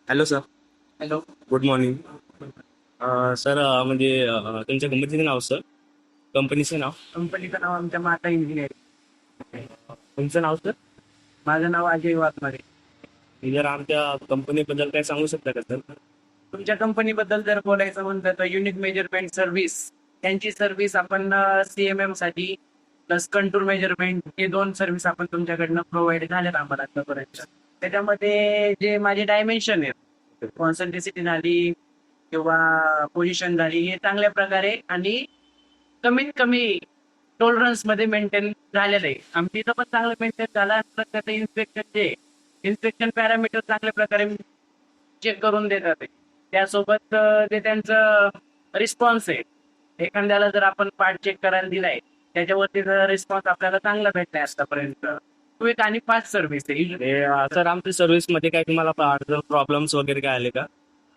Hello sir. Hello. Good morning. Sir म्हणजे तुमच्या कंपनीचं नाव सर, कंपनीचं नाव. कंपनीचं नाव आमच्या माता इंजिनिअरिंग. तुमचं नाव सर. माझं नाव अजय वाघमारे. जर आमच्या कंपनीबद्दल काय सांगू शकता का सर? तुमच्या कंपनीबद्दल जर बोलायचं म्हणलं तर युनिक मेजरमेंट सर्व्हिस, त्यांची सर्व्हिस आपण CMM साठी प्लस कंट्रोल मेजरमेंट हे दोन सर्व्हिस आपण तुमच्याकडनं प्रोव्हाइड झाल्यात आम्हाला आतापर्यंत. त्याच्यामध्ये जे माझे डायमेन्शन आहेत, कॉन्सन्ट्रेसिटी झाली किंवा पोझिशन झाली, हे चांगल्या प्रकारे आणि कमीत कमी टॉलरन्स मध्ये मेंटेन झालेलं आहे. आमच्या इथं पण चांगलं मेंटेन झालं आणि त्याचं इन्स्पेक्शन पॅरामीटर चांगल्या प्रकारे चेक करून देतात ते. त्यासोबत जे त्यांचं रिस्पॉन्स आहे, एखाद्याला जर आपण पार्ट चेक करायला दिलाय त्याच्यावरती रिस्पॉन्स आपल्याला चांगला भेटलाय आतापर्यंत. क्विक आणि फास्ट सर्व्हिस आहे. सर आमच्या सर्व्हिसमध्ये काय तुम्हाला अडचण प्रॉब्लेम्स वगैरे काय आले का?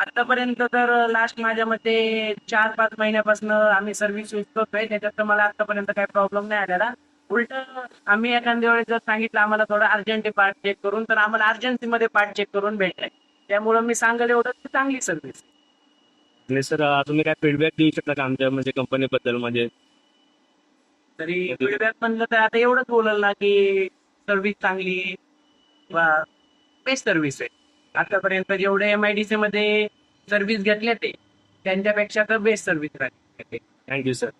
आतापर्यंत तर लास्ट माझ्या मते 4-5 महिन्यापासून आम्ही सर्व्हिस यूज करतोय, त्याच्यात तर मला आतापर्यंत काही प्रॉब्लेम नाही आलेला. उलट आम्ही एखाद्या वेळेस जर सांगितलं आम्हाला थोडं अर्जंट पार्ट चेक करून, तर आम्हाला अर्जन्सीमध्ये पार्ट चेक करून भेटलाय. त्यामुळं मी सांगेल एवढं की चांगली सर्व्हिस. आणि सर तुम्ही काय फीडबॅक देऊ शकता का आमच्या म्हणजे कंपनीबद्दल? म्हणजे तरी फीडबॅक म्हणलं तर आता एवढंच बोलल ना की सर्व्हिस चांगली वा बेस्ट सर्व्हिस आहे. आतापर्यंत जेवढे MIDC मध्ये सर्व्हिस घेतल्या ते त्यांच्यापेक्षा तर बेस्ट सर्व्हिस राहते. Thank you sir.